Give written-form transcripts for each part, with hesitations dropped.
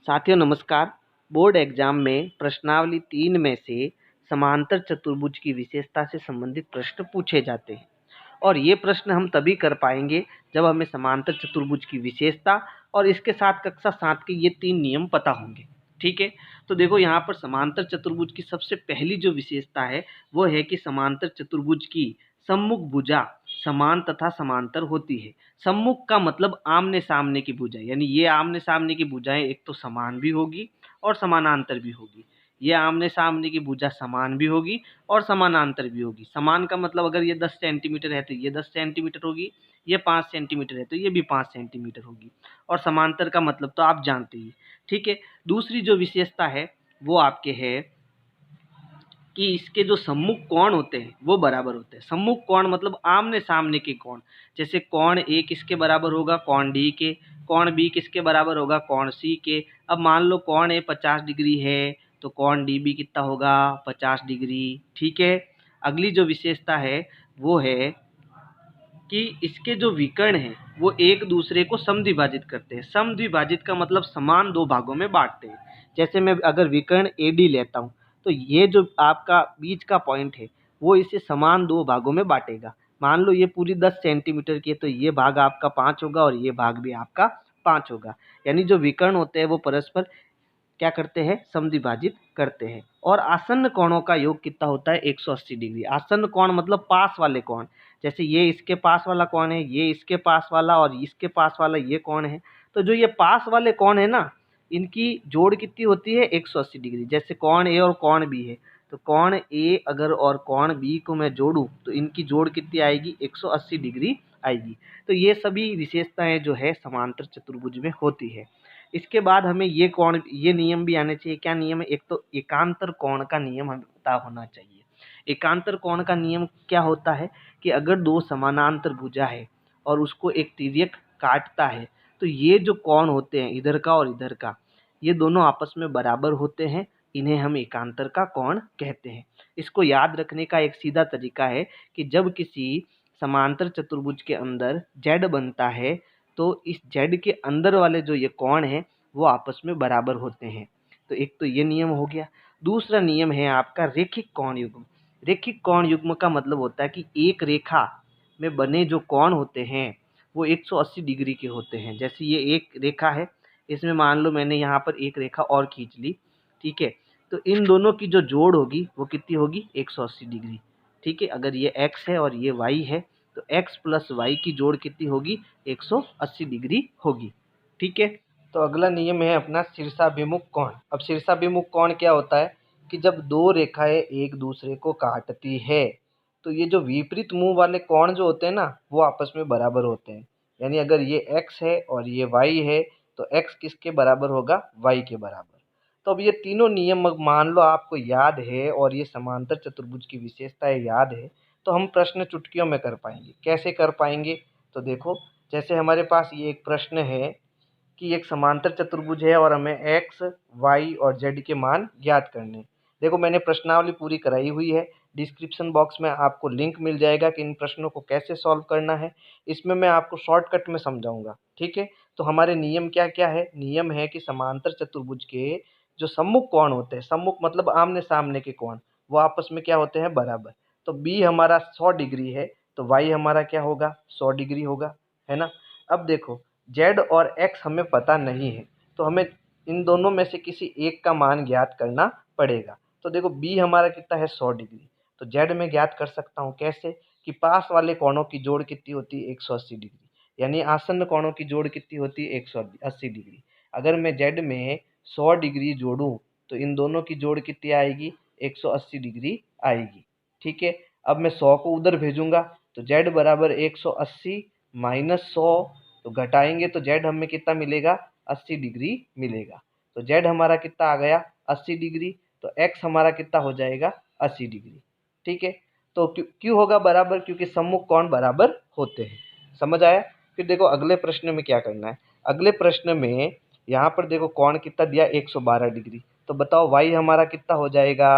साथियों नमस्कार। Board exam में प्रश्नावली 3 में से समांतर चतुर्भुज की विशेषता से संबंधित प्रश्न पूछे जाते हैं और ये प्रश्न हम तभी कर पाएंगे जब हमें समांतर चतुर्भुज की विशेषता और इसके साथ कक्षा 7 के ये 3 नियम पता होंगे। ठीक है, तो देखो यहाँ पर समांतर चतुर्भुज की सबसे पहली जो विशेषता है वो है कि समांतर चतुर्भुज की सम्मुख भुजा समान तथा समांतर होती है। सम्मुख का मतलब आमने सामने की भुजा, यानी ये आमने सामने की भुजाएं एक तो समान भी होगी और समानांतर भी होगी। ये आमने सामने की भुजा समान भी होगी और समानांतर भी होगी। समान का मतलब अगर ये 10 सेंटीमीटर है तो ये 10 सेंटीमीटर होगी, ये 5 सेंटीमीटर है तो ये भी 5 सेंटीमीटर होगी, और समांतर का मतलब तो आप जानते ही। ठीक है, दूसरी जो विशेषता है वो आपके है कि इसके जो सम्मुख कोण होते हैं वो बराबर होते हैं। सम्मुख कोण मतलब आमने सामने के कोण। जैसे कोण ए किसके बराबर होगा? कोण डी के। कोण बी किसके बराबर होगा? कोण सी के। अब मान लो कोण ए 50 डिग्री है तो कोण डी भी कितना होगा? 50 डिग्री। ठीक है, अगली जो विशेषता है वो है कि इसके जो विकर्ण हैं वो एक दूसरे को समद्विभाजित करते हैं। समद्विभाजित का मतलब समान दो भागों में बांटते हैं। जैसे मैं अगर विकर्ण ए डी लेता हूँ तो ये जो आपका बीच का पॉइंट है वो इसे समान दो भागों में बांटेगा। मान लो ये पूरी 10 सेंटीमीटर की है तो ये भाग आपका 5 होगा और ये भाग भी आपका 5 होगा। यानी जो विकर्ण होते हैं वो परस्पर क्या करते हैं? समद्विभाजित करते हैं। और आसन्न कोणों का योग कितना होता है? 180 डिग्री। आसन्न कोण मतलब पास वाले कोण। जैसे ये इसके पास वाला कोण है, ये इसके पास वाला और इसके पास वाला ये कोण है। तो जो ये पास वाले कोण है ना, इनकी जोड़ कितनी होती है? 180 डिग्री। जैसे कोण ए और कोण बी है तो कोण ए अगर और कोण बी को मैं जोड़ूं तो इनकी जोड़ कितनी आएगी? 180 डिग्री आएगी। तो ये सभी विशेषताएं जो है समांतर चतुर्भुज में होती है। इसके बाद हमें ये नियम भी आने चाहिए। क्या नियम है? एक तो एकांतर कोण का नियम हमें पता होना चाहिए। एकांतर कोण का नियम क्या होता है कि अगर दो समानांतर भुजा है और उसको एक तिर्यक काटता है तो ये जो कोण होते हैं इधर का और इधर का, ये दोनों आपस में बराबर होते हैं। इन्हें हम एकांतर का कोण कहते हैं। इसको याद रखने का एक सीधा तरीका है कि जब किसी समांतर चतुर्भुज के अंदर जेड बनता है तो इस जेड के अंदर वाले जो ये कोण हैं वो आपस में बराबर होते हैं। तो एक तो ये नियम हो गया। दूसरा नियम है आपका रेखिक कोण युग्म। रेखिक कोण युग्म का मतलब होता है कि एक रेखा में बने जो कोण होते हैं वो 180 डिग्री के होते हैं। जैसे ये एक रेखा है, इसमें मान लो मैंने यहाँ पर एक रेखा और खींच ली। ठीक है, तो इन दोनों की जो जोड़ होगी वो कितनी होगी? 180 डिग्री। ठीक है, अगर ये x है और ये y है तो x प्लस वाई की जोड़ कितनी होगी? 180 डिग्री होगी। ठीक है, तो अगला नियम है अपना शीर्षाभिमुख कोण। अब शीर्षाभिमुख कोण क्या होता है कि जब दो रेखाएं एक दूसरे को काटती है तो ये जो विपरीत मुंह वाले कोण जो होते हैं ना वो आपस में बराबर होते हैं। यानी अगर ये x है और ये y है तो x किसके बराबर होगा? y के बराबर। तो अब ये तीनों नियम मान लो आपको याद है और ये समांतर चतुर्भुज की विशेषताएं याद है तो हम प्रश्न चुटकियों में कर पाएंगे। कैसे कर पाएंगे? तो देखो, जैसे हमारे पास ये एक प्रश्न है कि एक समांतर चतुर्भुज है और हमें x, y और z के मान ज्ञात करने हैं। देखो मैंने प्रश्नावली पूरी कराई हुई है। डिस्क्रिप्शन बॉक्स में आपको लिंक मिल जाएगा कि इन प्रश्नों को कैसे सॉल्व करना है। इसमें मैं आपको शॉर्टकट में समझाऊंगा। ठीक है, तो हमारे नियम क्या क्या है? नियम है कि समांतर चतुर्भुज के जो सम्मुख कोण होते हैं, सम्मुख मतलब आमने सामने के कोण, वो आपस में क्या होते हैं? बराबर। तो b हमारा 100 डिग्री है तो y हमारा क्या होगा? 100 डिग्री होगा, है ना। अब देखो z और x हमें पता नहीं है तो हमें इन दोनों में से किसी एक का मान ज्ञात करना पड़ेगा। तो देखो b हमारा कितना है? 100 डिग्री। तो z में ज्ञात कर सकता हूँ कैसे? कि पास वाले कोणों की जोड़ कितनी होती है? 180 डिग्री। यानी आसन्न कोणों की जोड़ कितनी होती है? 180 डिग्री। अगर मैं z में 100 डिग्री जोड़ूं तो इन दोनों की जोड़ कितनी आएगी? 180 डिग्री आएगी। ठीक है, अब मैं 100 को उधर भेजूंगा तो z बराबर 180 माइनस 100, तो घटाएंगे तो z हमें कितना मिलेगा? 80 डिग्री मिलेगा। तो z हमारा कितना आ गया? 80 डिग्री। तो x हमारा कितना हो जाएगा? 80 डिग्री। ठीक है, तो क्यों होगा बराबर? क्योंकि सम्मुख कोण बराबर होते हैं। समझ आया? फिर देखो अगले प्रश्न में क्या करना है। अगले प्रश्न में यहाँ पर देखो कोण कितना दिया? 112 डिग्री। तो बताओ y हमारा कितना हो जाएगा?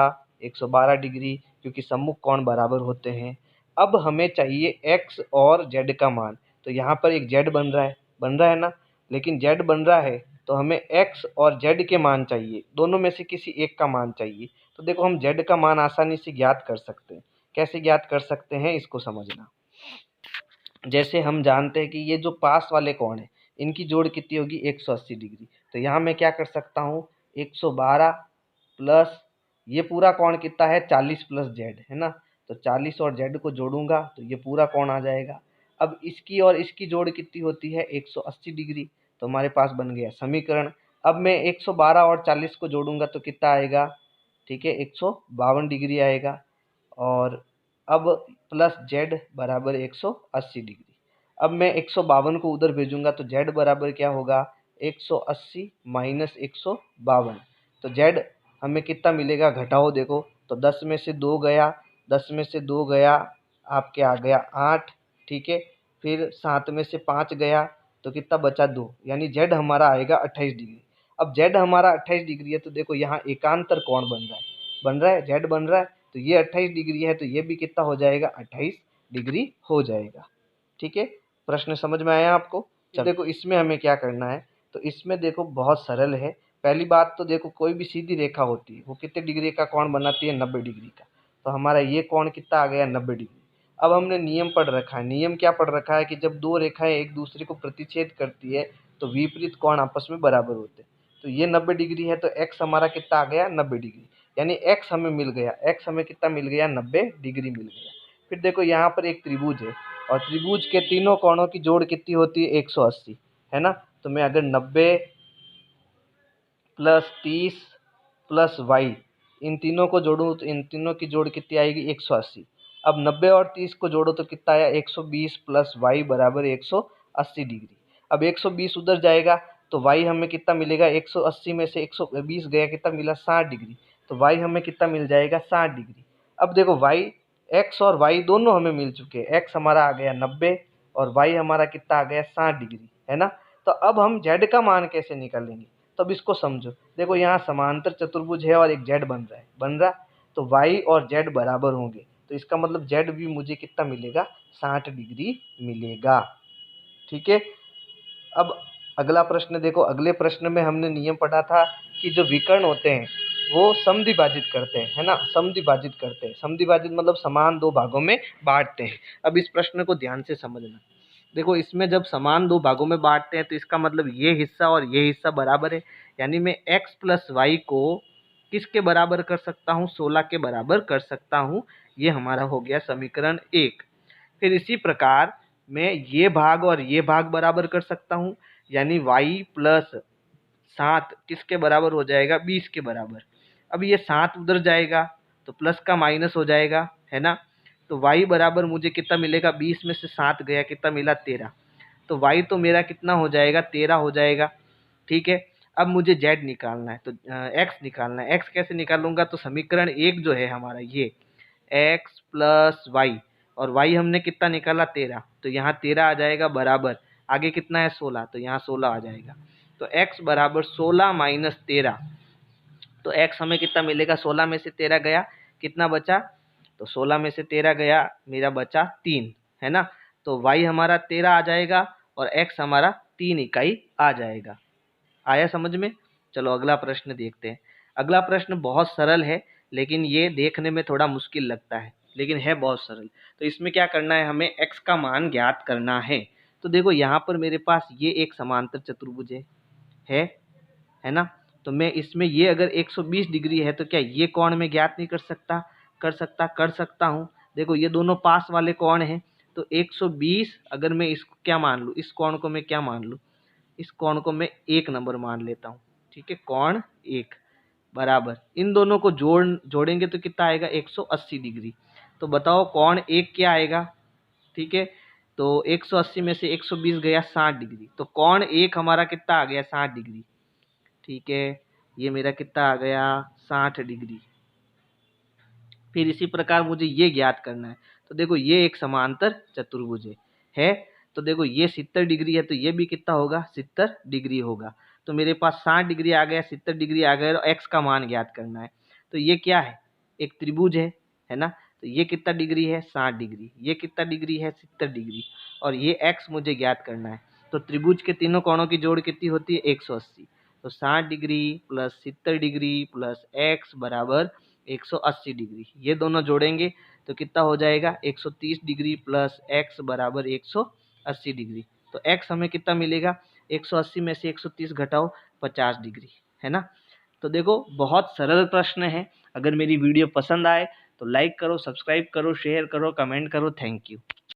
112 डिग्री, क्योंकि सम्मुख कोण बराबर होते हैं। अब हमें चाहिए x और z का मान। तो यहाँ पर एक z बन रहा है ना, लेकिन z बन रहा है तो हमें x और z के मान चाहिए, दोनों में से किसी एक का मान चाहिए। तो देखो हम z का मान आसानी से ज्ञात कर सकते हैं। कैसे ज्ञात कर सकते हैं इसको समझना। जैसे हम जानते हैं कि ये जो पास वाले कोण है इनकी जोड़ कितनी होगी 180 डिग्री। तो यहाँ मैं क्या कर सकता हूँ 112 प्लस ये पूरा कोण कितना है 40 प्लस जेड है ना। तो 40 और जेड को जोड़ूंगा तो ये पूरा कोण आ जाएगा। अब इसकी और इसकी जोड़ कितनी होती है 180 डिग्री। तो हमारे पास बन गया समीकरण। अब मैं 112 और 40 को जोड़ूंगा तो कितना आएगा, ठीक है 152 डिग्री आएगा। और अब प्लस जेड बराबर 180 डिग्री। अब मैं 152 को उधर भेजूंगा तो जेड बराबर क्या होगा 180 माइनस 152। तो जेड हमें कितना मिलेगा, घटाओ देखो तो 10 में से 2 गया, 10 में से 2 गया आपके आ गया 8, ठीक है। फिर 7 में से 5 गया तो कितना बचा 2, यानी जेड हमारा आएगा 28 डिग्री। अब जेड हमारा 28 डिग्री है तो देखो यहाँ एकांतर कोण बन रहा है जेड बन रहा है। तो ये 28 डिग्री है तो ये भी कितना हो जाएगा 28 डिग्री हो जाएगा, ठीक है। प्रश्न समझ में आया आपको। चलो देखो इसमें हमें क्या करना है। तो इसमें देखो बहुत सरल है। पहली बात तो देखो कोई भी सीधी रेखा होती है वो कितने डिग्री का कोण बनाती है 90 डिग्री का। तो हमारा ये कोण कितना आ गया 90 डिग्री। अब हमने नियम पढ़ रखा है। नियम क्या पढ़ रखा है कि जब दो रेखाएं एक दूसरे को प्रतिच्छेद करती है तो विपरीत कोण आपस में बराबर होते हैं। तो ये 90 डिग्री है तो x हमारा कितना आ गया 90 डिग्री, यानी x हमें मिल गया। x हमें कितना मिल गया 90 डिग्री मिल गया। फिर देखो यहाँ पर एक त्रिभुज है और त्रिभुज के तीनों कोणों की जोड़ कितनी होती है 180 है ना। तो मैं अगर 90 प्लस 30 प्लस वाई इन तीनों को जोड़ूं तो इन तीनों की जोड़ कितनी आएगी 180। अब 90 और 30 को जोड़ो तो कितना आया 120 प्लस वाई बराबर 180 डिग्री। अब 120 उधर जाएगा तो वाई हमें कितना मिलेगा 180 में से 120 गया कितना मिला 60 डिग्री। तो वाई हमें कितना मिल जाएगा 60 डिग्री। अब देखो वाई एक्स और वाई दोनों हमें मिल चुके हैं। एक्स हमारा आ गया 90 और वाई हमारा कितना आ गया 60 डिग्री है ना। तो अब हम जेड का मान कैसे निकालेंगे, तब इसको समझो। देखो यहाँ समांतर चतुर्भुज है और एक जेड बन रहा तो वाई और जेड बराबर होंगे। तो इसका मतलब जेड भी मुझे कितना मिलेगा 60 डिग्री मिलेगा, ठीक है। अब अगला प्रश्न देखो। अगले प्रश्न में हमने नियम पढ़ा था कि जो विकर्ण होते हैं वो समद्विभाजित करते हैं है ना। समद्विभाजित करते हैं, समद्विभाजित मतलब समान दो भागों में बांटते हैं। अब इस प्रश्न को ध्यान से समझना। देखो इसमें जब समान दो भागों में बांटते हैं तो इसका मतलब ये हिस्सा और ये हिस्सा बराबर है। यानी मैं x प्लस वाई को किसके बराबर कर सकता हूँ 16 के बराबर कर सकता हूँ। ये हमारा हो गया समीकरण 1। फिर इसी प्रकार मैं ये भाग और ये भाग बराबर कर सकता हूँ। यानी y प्लस 7 किसके बराबर हो जाएगा 20 के बराबर। अब ये 7 उधर जाएगा तो प्लस का माइनस हो जाएगा है ना। तो y बराबर मुझे कितना मिलेगा 20 में से 7 गया कितना मिला 13। तो y तो मेरा कितना हो जाएगा 13 हो जाएगा, ठीक है। अब मुझे z निकालना है तो x निकालना है। x कैसे निकालूंगा, तो समीकरण 1 जो है हमारा ये x प्लस वाई और y हमने कितना निकाला 13। तो यहाँ 13 आ जाएगा बराबर, आगे कितना है 16 तो यहाँ 16 आ जाएगा। तो x बराबर 16 माइनस 13। तो x हमें कितना मिलेगा 16 में से 13 गया कितना बचा, तो 16 में से 13 गया मेरा बचा 3 है ना। तो y हमारा 13 आ जाएगा और x हमारा 3 इकाई आ जाएगा। आया समझ में। चलो अगला प्रश्न देखते हैं। अगला प्रश्न बहुत सरल है लेकिन ये देखने में थोड़ा मुश्किल लगता है, लेकिन है बहुत सरल। तो इसमें क्या करना है, हमें x का मान ज्ञात करना है। तो देखो यहाँ पर मेरे पास ये एक समांतर चतुर्भुज है ना। तो मैं इसमें ये अगर 120 डिग्री है तो क्या ये कोण मैं ज्ञात नहीं कर सकता हूँ। देखो ये दोनों पास वाले कोण हैं तो 120 अगर मैं इसको क्या मान लूँ, इस कोण को मैं क्या मान लूँ, इस कोण को मैं 1 नंबर मान लेता हूँ, ठीक है। कोण 1 बराबर इन दोनों को जोड़ेंगे तो कितना आएगा 180 डिग्री। तो बताओ कोण 1 क्या आएगा, ठीक है। तो 180 में से 120 गया 60 डिग्री। तो कोण 1 हमारा कितना आ गया 60 डिग्री, ठीक है। ये मेरा कितना आ गया 60 डिग्री। फिर इसी प्रकार मुझे ये ज्ञात करना है। तो देखो ये एक समांतर चतुर्भुज है। तो देखो ये 70 डिग्री है तो ये भी कितना होगा 70 डिग्री होगा। तो मेरे पास 60 डिग्री आ गया 70 डिग्री आ गया और x का मान ज्ञात करना है। तो ये क्या है, एक त्रिभुज है ना। तो ये कितना डिग्री है 60 डिग्री, ये कितना डिग्री है 70 डिग्री और ये x मुझे ज्ञात करना है। तो त्रिभुज के तीनों कोणों की जोड़ कितनी होती है 180। तो 60 degree plus 70 degree plus x बराबर 180 डिग्री, ये दोनों जोड़ेंगे तो कितना हो जाएगा 130 डिग्री प्लस x बराबर 180 डिग्री। तो x हमें कितना मिलेगा, 180 में से 130 घटाओ 50 डिग्री, है ना। तो देखो बहुत सरल प्रश्न है। अगर मेरी वीडियो पसंद आए तो लाइक करो, सब्सक्राइब करो, शेयर करो, कमेंट करो। Thank you.